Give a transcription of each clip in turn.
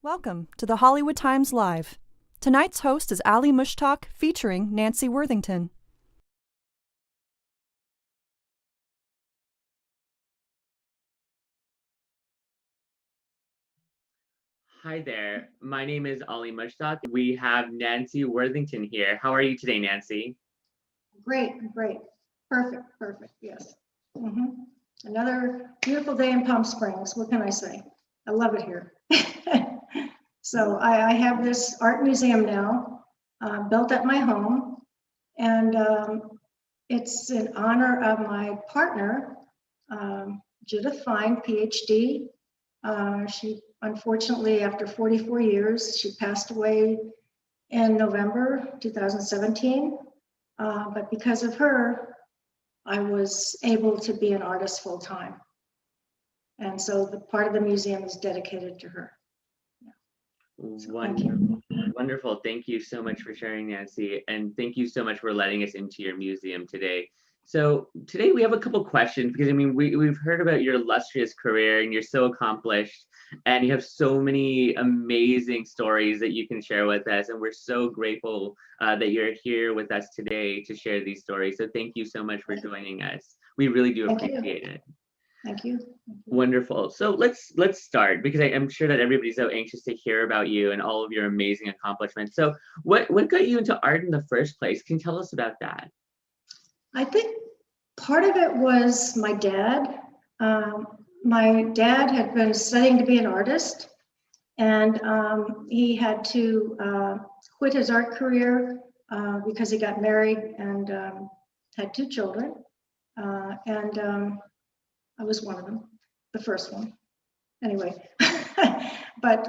Welcome to the Hollywood Times Live. Tonight's host is Ali Mushtaq featuring Nancy Worthington. Hi there. My name is Ali Mushtaq. We have Nancy Worthington here. How are you today, Nancy? Great. Perfect, yes. Another beautiful day in Palm Springs. What can I say? I love it here. So I have this art museum now, built at my home, and it's in honor of my partner, Judith Fine, PhD. She, unfortunately, after 44 years, she passed away in November 2017. But because of her, I was able to be an artist full time. And so the part of the museum is dedicated to her. So Wonderful. Thank you so much for sharing, Nancy. And thank you so much for letting us into your museum today. So today we have a couple questions because we've heard about your illustrious career and you're so accomplished and you have so many amazing stories that you can share with us. And we're so grateful that you're here with us today to share these stories. So thank you so much for joining us. We really do appreciate it. Thank you. Wonderful. So let's start because I'm sure that everybody's so anxious to hear about you and all of your amazing accomplishments. So what got you into art in the first place? Can you tell us about that? I think part of it was my dad. My dad had been studying to be an artist, and he had to quit his art career because he got married and had two children. I was one of them, the first one. Anyway, but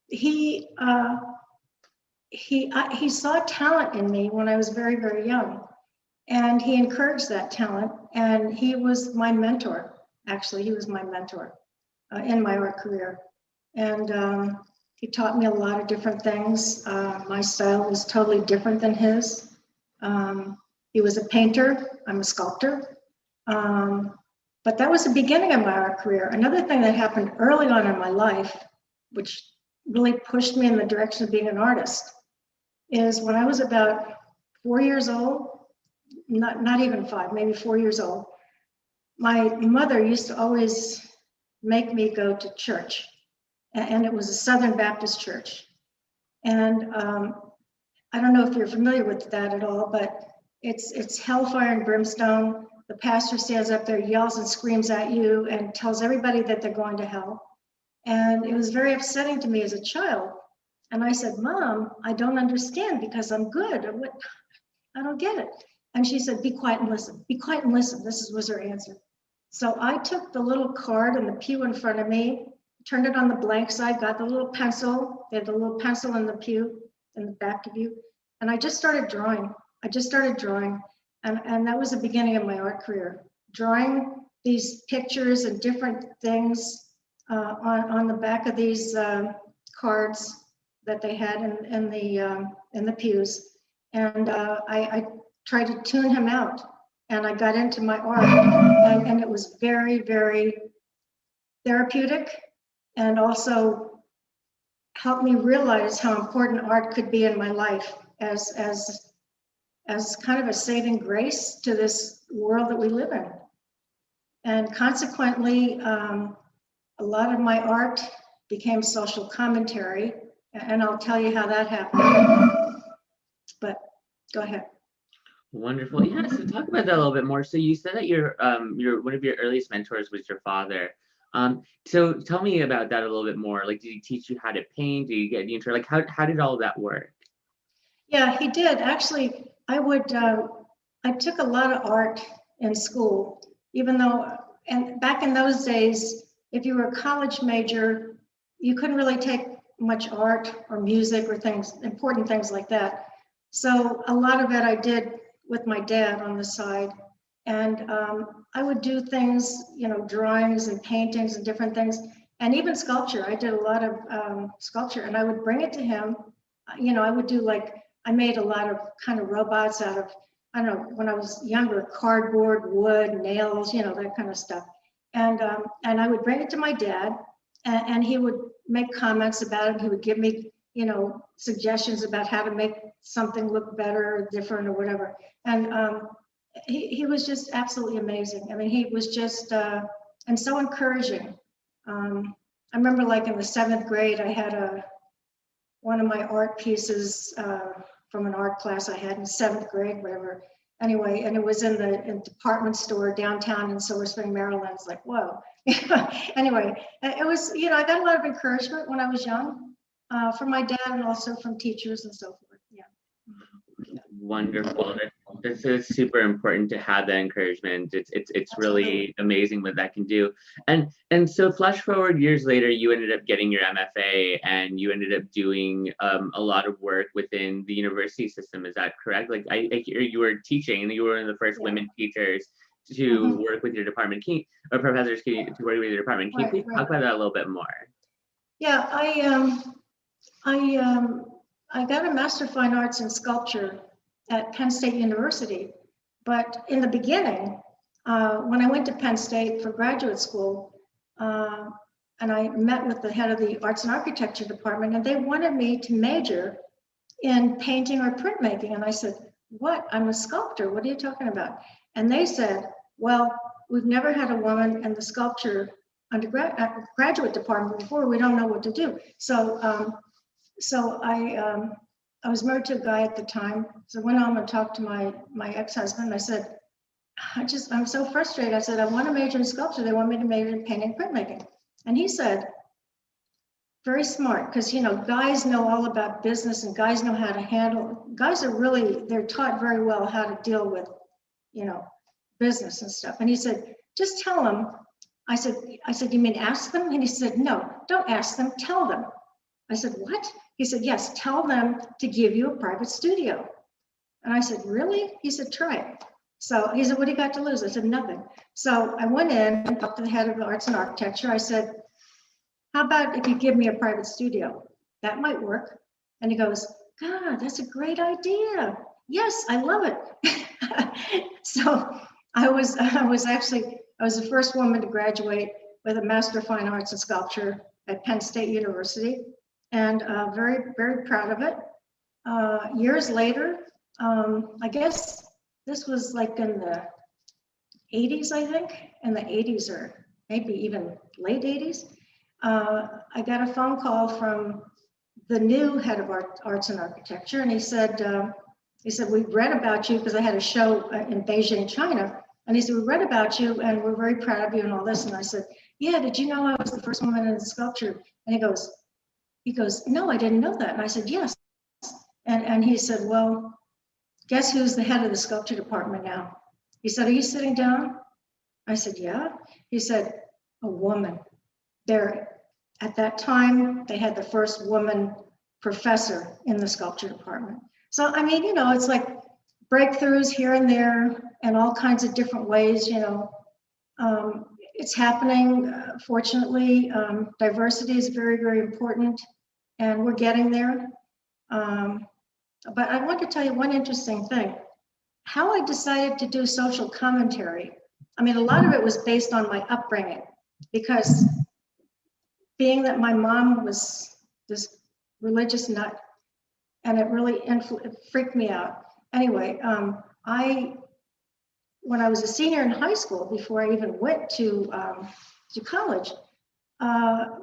he saw talent in me when I was very, very young. And he encouraged that talent, and he was my mentor. Actually, he was my mentor in my art career. And he taught me a lot of different things. My style was totally different than his. He was a painter, I'm a sculptor. But that was the beginning of my art career. Another thing that happened early on in my life, which really pushed me in the direction of being an artist, is when I was about 4 years old, not even 5, maybe 4 years old, my mother used to always make me go to church, and it was a Southern Baptist church. And I don't know if you're familiar with that at all, but it's hellfire and brimstone. The pastor stands up there, yells and screams at you and tells everybody that they're going to hell. And it was very upsetting to me as a child. And I said, Mom, I don't understand because I'm good. I don't get it. And she said, be quiet and listen. Be quiet and listen. Was her answer. So I took the little card in the pew in front of me, turned it on the blank side, got the little pencil. They had the little pencil in the pew, in the back of you. And I just started drawing. And that was the beginning of my art career. Drawing these pictures and different things on the back of these cards that they had in the pews. And I tried to tune him out, and I got into my art, and it was very, very therapeutic, and also helped me realize how important art could be in my life as kind of a saving grace to this world that we live in. And consequently, a lot of my art became social commentary, and I'll tell you how that happened. But go ahead. Wonderful. Yeah, so talk about that a little bit more. So you said that your one of your earliest mentors was your father. So tell me about that a little bit more. Like, did he teach you how to paint? Did you get into, like, how did all that work? Yeah, he did. Actually, I took a lot of art in school, even though, and back in those days, if you were a college major, you couldn't really take much art or music or important things like that. So a lot of it I did with my dad on the side. And I would do things, drawings and paintings and different things, and even sculpture. I did a lot of sculpture, and I would bring it to him. I would do I made a lot of kind of robots out of, I don't know, when I was younger, cardboard, wood, nails, that kind of stuff. And I would bring it to my dad, and he would make comments about it. He would give me, you know, suggestions about how to make something look better or different or whatever. And he was just absolutely amazing. I mean, he was just, and so encouraging. I remember like in the 7th grade, I had one of my art pieces from an art class I had in 7th grade, whatever. Anyway, and it was in the department store downtown in Silver Spring, Maryland. It's like, whoa. Anyway, it was, you know, I got a lot of encouragement when I was young from my dad and also from teachers and so forth. Yeah. Wonderful. It's super important to have that encouragement. It's really amazing what that can do. And so flash forward years later, you ended up getting your MFA and you ended up doing a lot of work within the university system. Is that correct? Like I hear you were teaching and you were one of the first women teachers to work with your department. Or professors to work with your department. Can you please talk about that a little bit more? Yeah, I got a Master of Fine Arts in Sculpture at Penn State University, but in the beginning, when I went to Penn State for graduate school, and I met with the head of the Arts and Architecture department, and they wanted me to major in painting or printmaking, and I said, what? I'm a sculptor, what are you talking about? And they said, well, we've never had a woman in the sculpture graduate department before, we don't know what to do. So I was married to a guy at the time. So I went home and talked to my ex-husband. I said, I'm so frustrated. I said, I want to major in sculpture. They want me to major in painting and printmaking. And he said, very smart, because, you know, guys know all about business and guys know how to handle, guys are really, they're taught very well how to deal with, you know, business and stuff. And he said, just tell them. I said, you mean ask them? And he said, no, don't ask them, tell them. I said, what? He said, yes, tell them to give you a private studio. And I said, really? He said, try it. So he said, what do you got to lose? I said, nothing. So I went in and talked to the head of the Arts and Architecture. I said, how about if you give me a private studio? That might work. And he goes, God, that's a great idea. Yes, I love it. So I was the first woman to graduate with a Master of Fine Arts in Sculpture at Penn State University. And very, very proud of it. Years later, I guess this was like in the 80s, I think, in the 80s or maybe even late 80s. I got a phone call from the new head of Arts and Architecture, and he said, we read about you, because I had a show in Beijing, China, and he said, we read about you and we're very proud of you and all this. And I said, yeah, did you know I was the first woman in the sculpture? And he goes, no, I didn't know that. And I said, yes. And he said, well, guess who's the head of the sculpture department now? He said, are you sitting down? I said, yeah. He said, a woman. At that time, they had the first woman professor in the sculpture department. So, I mean, you know, it's like breakthroughs here and there and all kinds of different ways, you know. It's happening, fortunately. Diversity is very, very important, and we're getting there. But I want to tell you one interesting thing. How I decided to do social commentary, I mean, a lot of it was based on my upbringing, because being that my mom was this religious nut, and it really it freaked me out. Anyway, when I was a senior in high school, before I even went to college,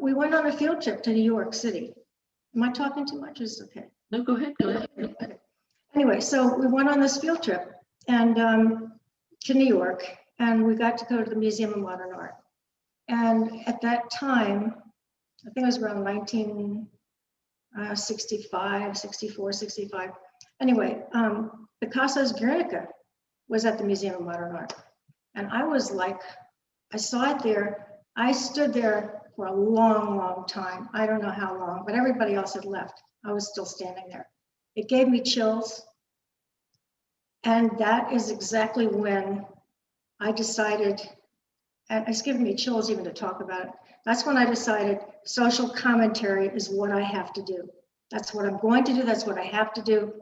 we went on a field trip to New York City. Am I talking too much? Is it okay? No, go ahead. Go ahead. Okay. Anyway, so we went on this field trip and to New York, and we got to go to the Museum of Modern Art. And at that time, I think it was around 1965, 64, 65. Anyway, Picasso's Guernica was at the Museum of Modern Art. And I was like, I saw it there. I stood there for a long, long time. I don't know how long, but everybody else had left. I was still standing there. It gave me chills. And that is exactly when I decided, and it's given me chills even to talk about it. That's when I decided social commentary is what I have to do. That's what I'm going to do. That's what I have to do.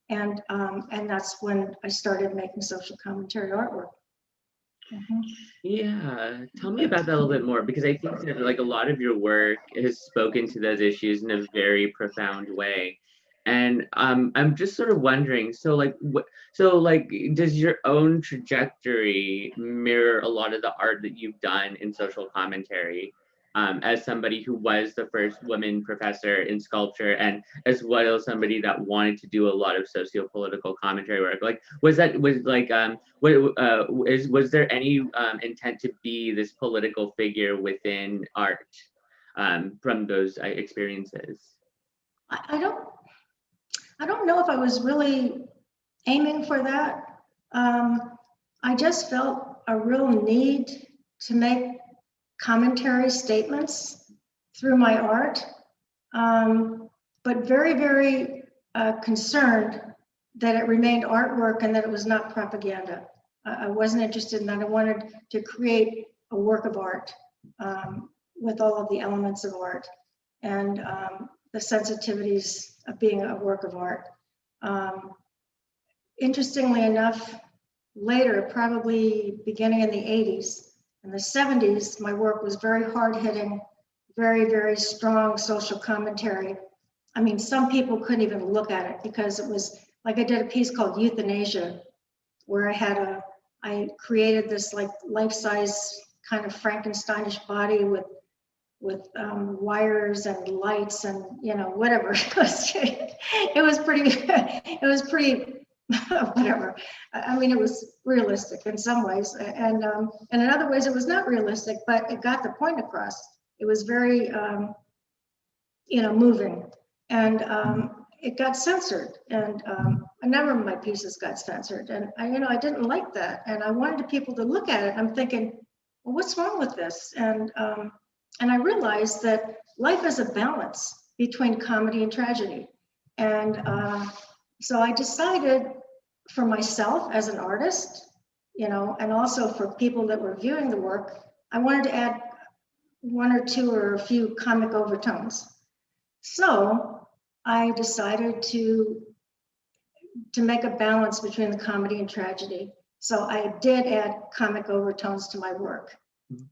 And that's when I started making social commentary artwork. Yeah, tell me about that a little bit more, because I think that like a lot of your work has spoken to those issues in a very profound way. And I'm just sort of wondering, so like does your own trajectory mirror a lot of the art that you've done in social commentary, as somebody who was the first woman professor in sculpture, and as well as somebody that wanted to do a lot of socio-political commentary work? Like, was there any intent to be this political figure within art, from those experiences? I don't know if I was really aiming for that. I just felt a real need to make commentary statements through my art, but very, very concerned that it remained artwork and that it was not propaganda. I wasn't interested in that. I wanted to create a work of art, with all of the elements of art and the sensitivities of being a work of art. Interestingly enough, later, probably beginning in the 80s, in the 70s, my work was very hard-hitting, very, very strong social commentary. I mean, some people couldn't even look at it because it was like, I did a piece called Euthanasia, where I created this like life-size kind of Frankensteinish body with wires and lights and, you know, whatever. It was pretty whatever. I mean, it was realistic in some ways, and in other ways it was not realistic, but it got the point across. It was very moving, and it got censored, and a number of my pieces got censored, and I didn't like that, and I wanted people to look at it. I'm thinking, well, what's wrong with this? And I realized that life is a balance between comedy and tragedy, and so I decided for myself as an artist, and also for people that were viewing the work, I wanted to add one or two or a few comic overtones. So I decided to make a balance between the comedy and tragedy. So I did add comic overtones to my work.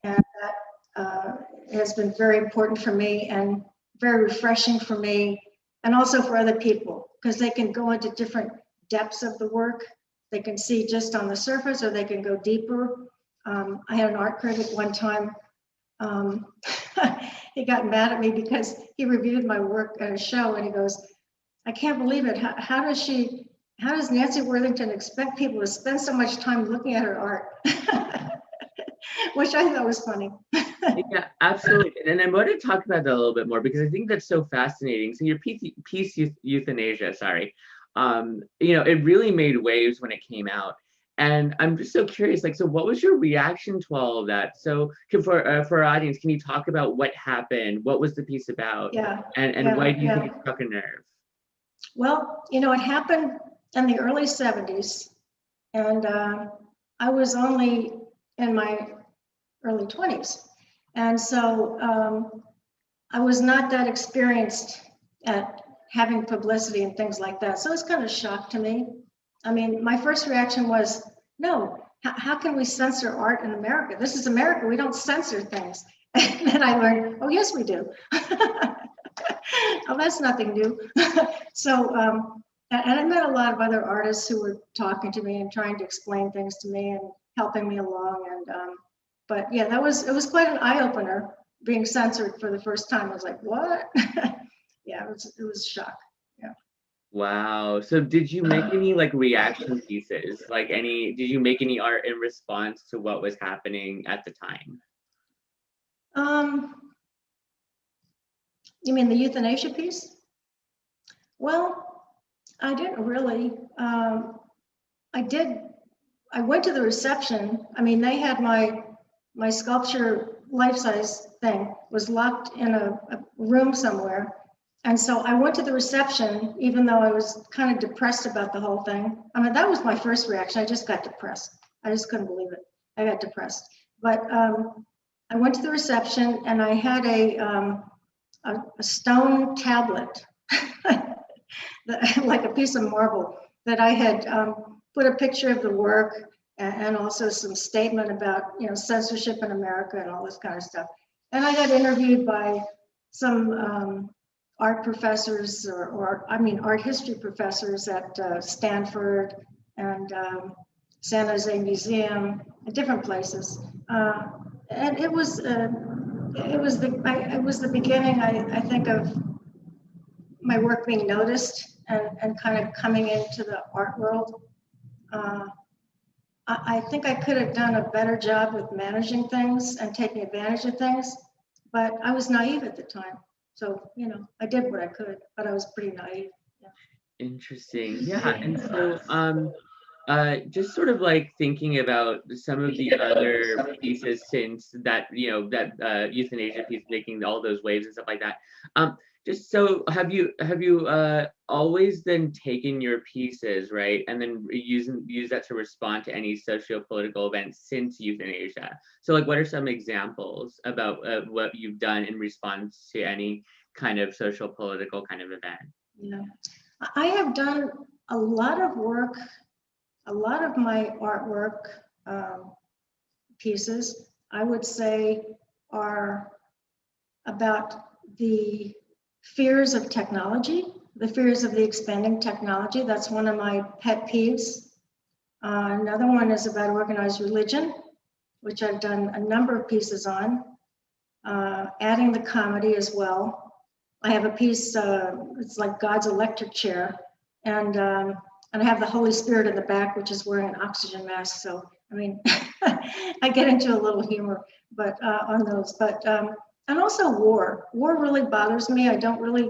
And that has been very important for me and very refreshing for me, and also for other people, because they can go into different depths of the work. They can see just on the surface, or they can go deeper. I had an art critic one time. He got mad at me because he reviewed my work at a show, and he goes, "I can't believe it. How does Nancy Worthington expect people to spend so much time looking at her art?" Which I thought was funny. Yeah, absolutely. And I want to talk about that a little bit more, because I think that's so fascinating. So your piece Euthanasia, sorry, it really made waves when it came out. And I'm just so curious, like, so what was your reaction to all of that? So for our audience, can you talk about what happened? What was the piece about? Yeah. And why do you think it struck a nerve? Well, it happened in the early 70s, and I was only in my early 20s. And so I was not that experienced at having publicity and things like that. So it's kind of a shock to me. I mean, my first reaction was, no, how can we censor art in America? This is America, we don't censor things. And then I learned, oh, yes, we do. Oh, that's nothing new. So, and I met a lot of other artists who were talking to me and trying to explain things to me and helping me along. And but yeah, it was quite an eye-opener being censored for the first time. I was like, what? Yeah, it was a shock. Yeah. Wow. So did you make any like reaction pieces? Did you make any art in response to what was happening at the time? You mean the euthanasia piece? Well, I didn't really. I went to the reception. I mean, they had my sculpture life-size thing was locked in a room somewhere. And so I went to the reception, even though I was kind of depressed about the whole thing. I mean, that was my first reaction. I just got depressed. I just couldn't believe it. I got depressed. But I went to the reception, and I had a stone tablet, like a piece of marble, that I had put a picture of the work and also some statement about, censorship in America and all this kind of stuff. And I got interviewed by some art professors art history professors at Stanford and San Jose Museum and different places. And it was the beginning, I think, of my work being noticed and kind of coming into the art world. I think I could have done a better job with managing things and taking advantage of things, but I was naive at the time. So, I did what I could, but I was pretty naive. Yeah. Interesting. Yeah. And so just sort of like thinking about some of the other pieces since that, euthanasia piece making all those waves and stuff like that. Just so have you always then taken your pieces, right, and then use that to respond to any socio-political events since euthanasia? So like, what are some examples about what you've done in response to any kind of social political kind of event? Yeah, I have done a lot of work. A lot of my artwork pieces, I would say, are about the fears of technology, the fears of the expanding technology. That's one of my pet peeves. Another one is about organized religion, which I've done a number of pieces on, adding the comedy as well. I have a piece, it's like God's electric chair, and I have the Holy Spirit in the back, which is wearing an oxygen mask. So, I mean, I get into a little humor, but on those. But and also war. War really bothers me. I don't really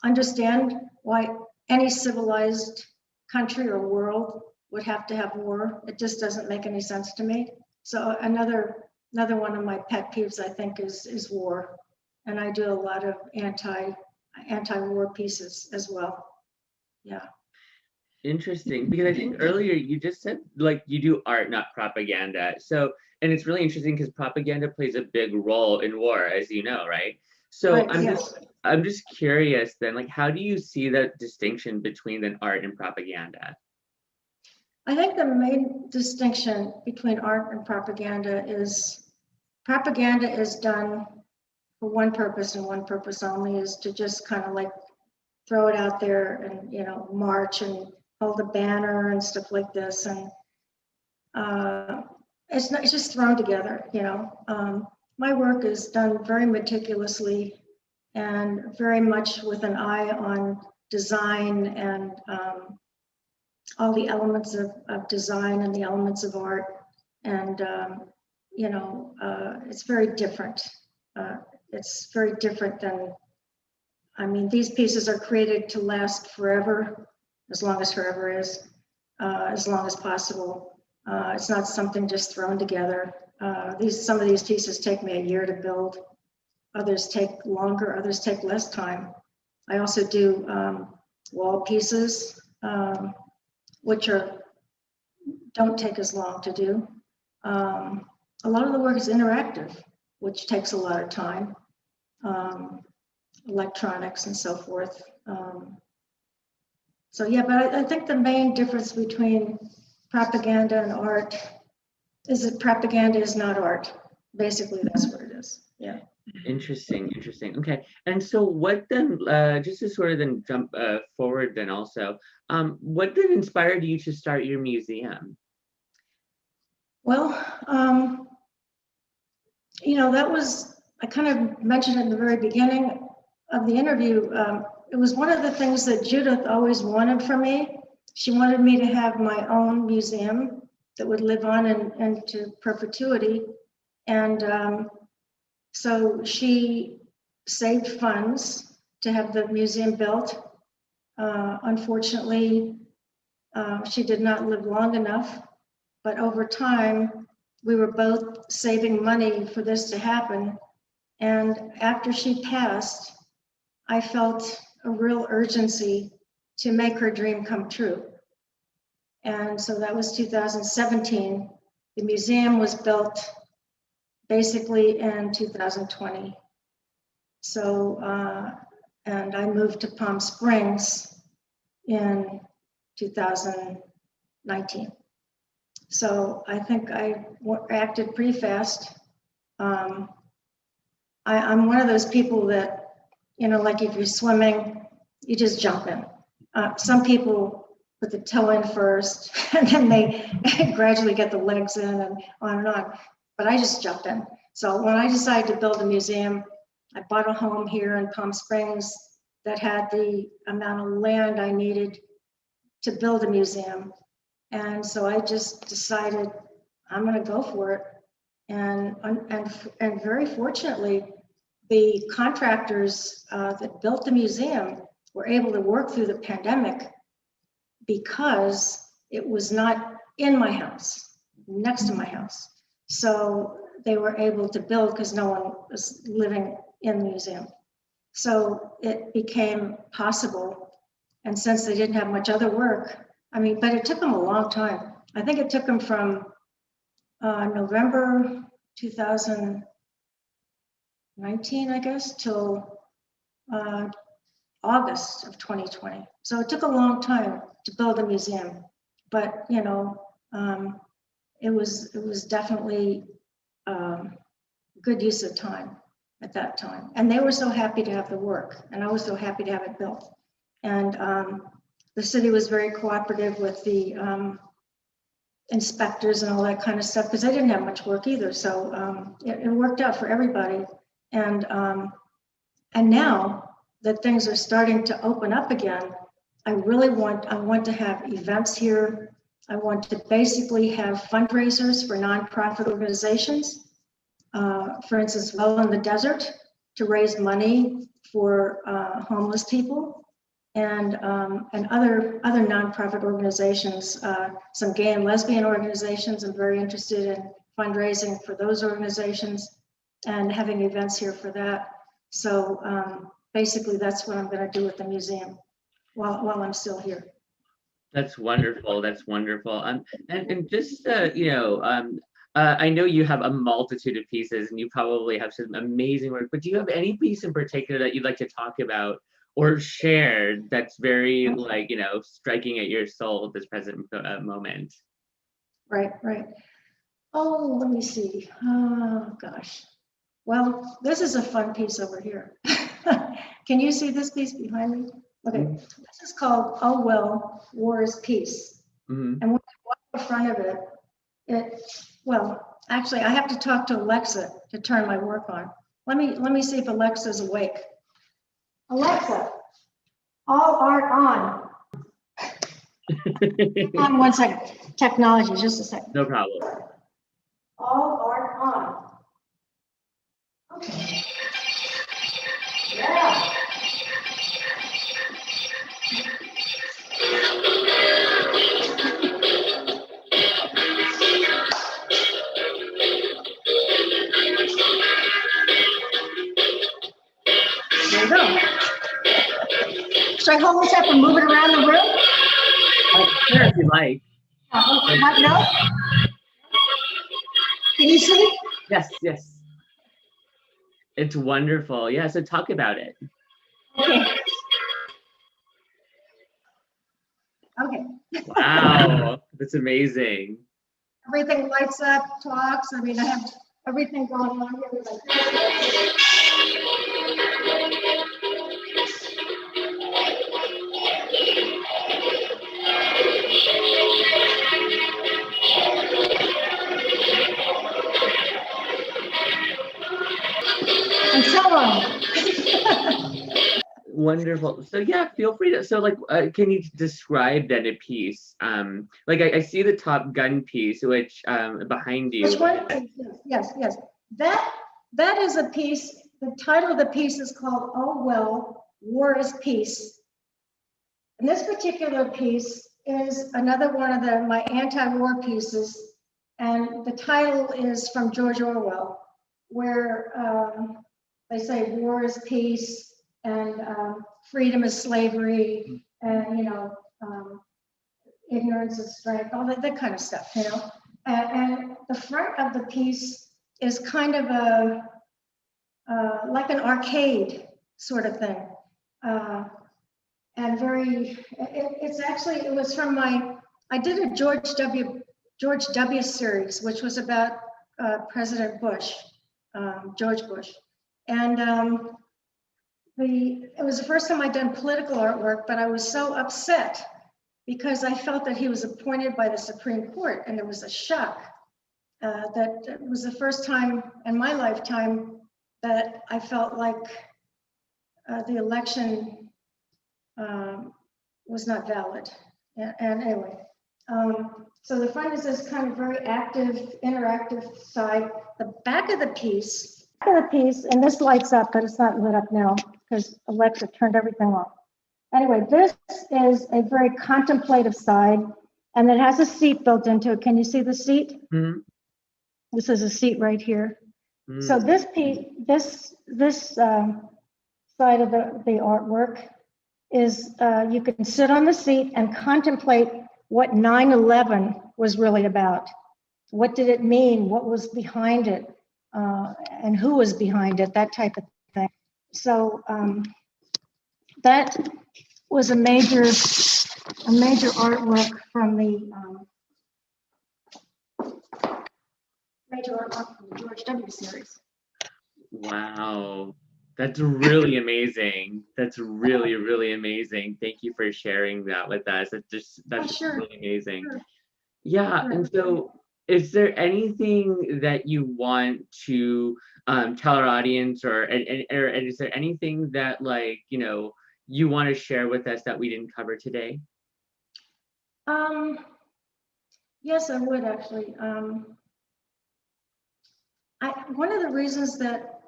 understand why any civilized country or world would have to have war. It just doesn't make any sense to me. So another one of my pet peeves, I think, is war, and I do a lot of anti-war pieces as well. Yeah. Interesting, because I think earlier you just said like you do art, not propaganda. So, and it's really interesting because propaganda plays a big role in war, as you know, right? So Right, I'm just curious then, like, how do you see that distinction between then art and propaganda? I think the main distinction between art and propaganda is done for one purpose and one purpose only, is to just kind of like throw it out there and, march and hold a banner and stuff like this. And it's just thrown together, My work is done very meticulously and very much with an eye on design and all the elements of design and the elements of art. And, it's very different. It's very different than, these pieces are created to last forever, as long as forever is, as long as possible. It's not something just thrown together. Some of these pieces take me a year to build. Others take longer, others take less time. I also do wall pieces, which don't take as long to do. A lot of the work is interactive, which takes a lot of time, electronics and so forth. So yeah, but I think the main difference between propaganda and art is that propaganda is not art. Basically, that's what it is. Yeah. Interesting. Okay. And so what then, just to sort of then jump forward then also, what then inspired you to start your museum? Well, that was, I kind of mentioned in the very beginning of the interview, it was one of the things that Judith always wanted from me. She wanted me to have my own museum that would live on into perpetuity. And so she saved funds to have the museum built. Unfortunately, she did not live long enough, but over time, we were both saving money for this to happen. And after she passed, I felt a real urgency to make her dream come true. And so that was 2017. The museum was built basically in 2020. So, and I moved to Palm Springs in 2019. So I think I acted pretty fast. I'm one of those people that, like if you're swimming, you just jump in. Some people put the toe in first and then they gradually get the legs in and on. But I just jumped in. So when I decided to build a museum, I bought a home here in Palm Springs that had the amount of land I needed to build a museum. And so I just decided I'm going to go for it. And very fortunately, the contractors that built the museum were able to work through the pandemic because it was not in my house, next to my house. So they were able to build because no one was living in the museum. So it became possible. And since they didn't have much other work, but it took them a long time. I think it took them from November 2019, I guess, till August of 2020. So it took a long time to build a museum, but it was definitely good use of time at that time. And they were so happy to have the work, and I was so happy to have it built. And the city was very cooperative with the inspectors and all that kind of stuff, because they didn't have much work either. So it worked out for everybody. And now that things are starting to open up again, I want to have events here. I want to basically have fundraisers for nonprofit organizations. For instance, Well in the Desert, to raise money for homeless people. And other nonprofit organizations, some gay and lesbian organizations. I'm very interested in fundraising for those organizations and having events here for that. So basically, that's what I'm going to do with the museum while I'm still here. That's wonderful. That's wonderful. And just I know you have a multitude of pieces, and you probably have some amazing work. But do you have any piece in particular that you'd like to talk about or share that's very striking at your soul at this present moment? Right. Oh, let me see. Oh gosh. Well, this is a fun piece over here. Can you see this piece behind me? Okay, This is called "Oh Well, War is Peace." And when I walk in front of it, actually, I have to talk to Alexa to turn my work on. Let me see if Alexa's awake. Alexa, all art on. Hang on 1 second. Technology, just a second. No problem. All art on. Okay. Yeah. There you go. Should I hold this up and move it around the room? Sure, if you like. No? Can you see? Yes. It's wonderful. Yeah, so talk about it. Okay. Wow, that's amazing. Everything lights up, talks. I have everything going on here. And so on. Wonderful. So yeah, feel free to. So can you describe then a piece? I see the Top Gun piece, which behind you. Which one? Yes. That is a piece. The title of the piece is called "Oh Well, War is Peace." And this particular piece is another one of my anti-war pieces, and the title is from George Orwell, where they say war is peace and freedom is slavery, and ignorance is strength, all that kind of stuff, And the front of the piece is kind of like an arcade sort of thing, and it was from I did a George W. George W. series, which was about President Bush, George Bush. And it was the first time I'd done political artwork, but I was so upset because I felt that he was appointed by the Supreme Court, and it was a shock. That it was the first time in my lifetime that I felt like the election was not valid. And anyway, so the front is this kind of very active, interactive side. The back of the piece, and this lights up, but it's not lit up now because Alexa turned everything off. Anyway, this is a very contemplative side, and it has a seat built into it. Can you see the seat? Mm-hmm. This is a seat right here. Mm-hmm. So this piece, this side of the artwork is you can sit on the seat and contemplate what 9/11 was really about. What did it mean? What was behind it? And who was behind it? That type of thing. So that was a major artwork from the George W. series. Wow, that's really amazing. That's really, really amazing. Thank you for sharing that with us. That's Sure. really amazing. Sure. Yeah, Sure. and so is there anything that you want to tell our audience, or is there anything that, like, you want to share with us that we didn't cover today? Yes, I would actually. One of the reasons that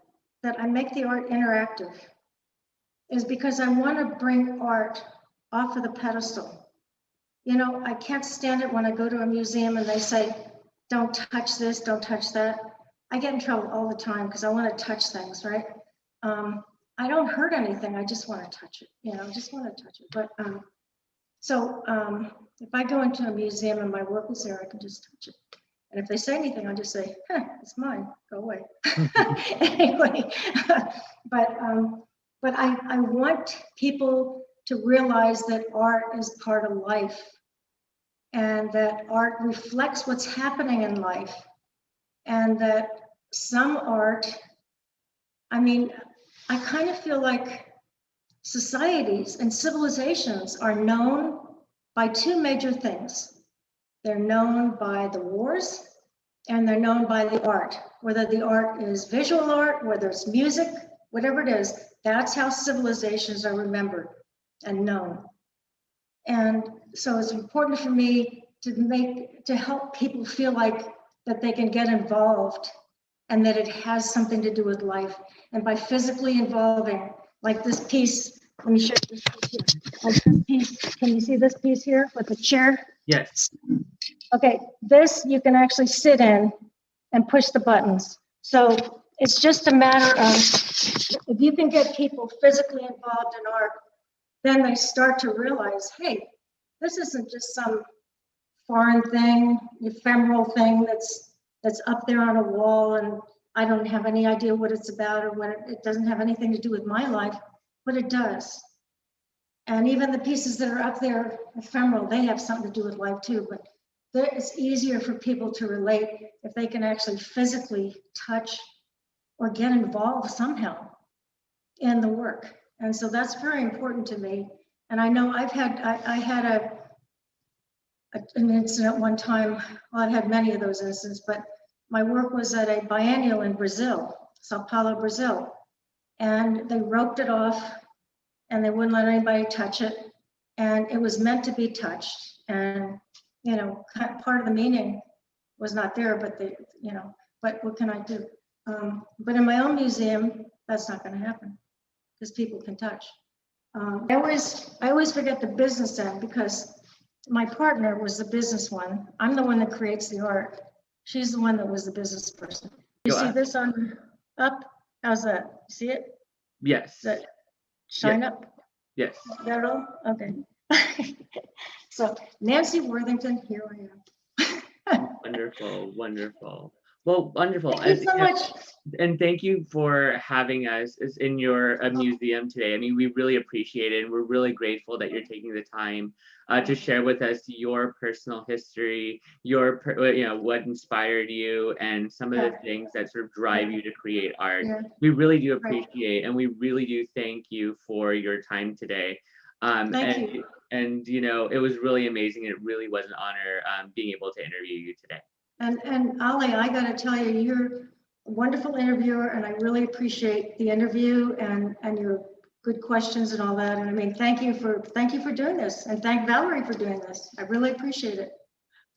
I make the art interactive is because I want to bring art off of the pedestal. I can't stand it when I go to a museum and they say, don't touch this, don't touch that. I get in trouble all the time because I want to touch things, right? I don't hurt anything, I just want to touch it, I just want to touch it. But if I go into a museum and my work is there, I can just touch it. And if they say anything, I just say, it's mine, go away. Anyway, but I want people to realize that art is part of life, and that art reflects what's happening in life, and that some art, I kind of feel like societies and civilizations are known by two major things. They're known by the wars, and they're known by the art. Whether the art is visual art, whether it's music, whatever it is, that's how civilizations are remembered and known. And so it's important for me to help people feel like that they can get involved and that it has something to do with life. And by physically involving, like this piece, let me show you this piece here. Like this piece, can you see this piece here with the chair? Yes. Okay, this you can actually sit in and push the buttons. So it's just a matter of, if you can get people physically involved in art, then they start to realize, hey, this isn't just some foreign thing, ephemeral thing that's up there on a wall and I don't have any idea what it's about, or what it doesn't have anything to do with my life, but it does. And even the pieces that are up there, ephemeral, they have something to do with life too, but it's easier for people to relate if they can actually physically touch or get involved somehow in the work. And so that's very important to me. And I know I had an incident one time. Well, I've had many of those incidents, but my work was at a biennial in Brazil, Sao Paulo, Brazil. And they roped it off and they wouldn't let anybody touch it. And it was meant to be touched. And, part of the meaning was not there, but but what can I do? But in my own museum, that's not going to happen because people can touch. I always forget the business end because my partner was the business one. I'm the one that creates the art. She's the one that was the business person. You see this on up? How's that? See it? Yes. Does that shine Yes. up? Yes. Is that all? Okay. So Nancy Worthington, here I am. Wonderful, wonderful. Well, wonderful. Thank you so much. And thank you for having us in your museum today. I mean, we really appreciate it, and we're really grateful that you're taking the time to share with us your personal history, what inspired you, and some of the things that sort of drive you to create art. Yeah. We really do appreciate, and we really do thank you for your time today. Thank you. And it was really amazing. It really was an honor being able to interview you today. And Ali, I got to tell you, you're a wonderful interviewer, and I really appreciate the interview and your good questions and all that. And I mean, thank you for doing this, and thank Valerie for doing this. I really appreciate it.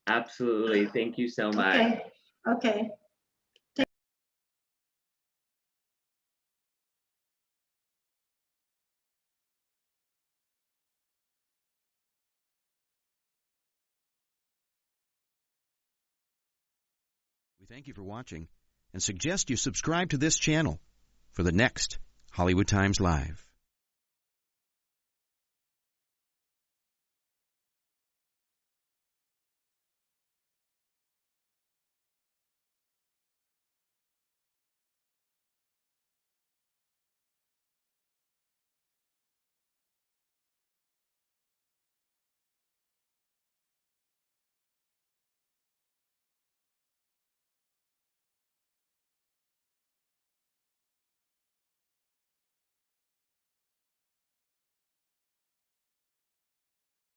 Absolutely. Thank you so much. Okay. We thank you for watching and suggest you subscribe to this channel for the next Hollywood Times Live.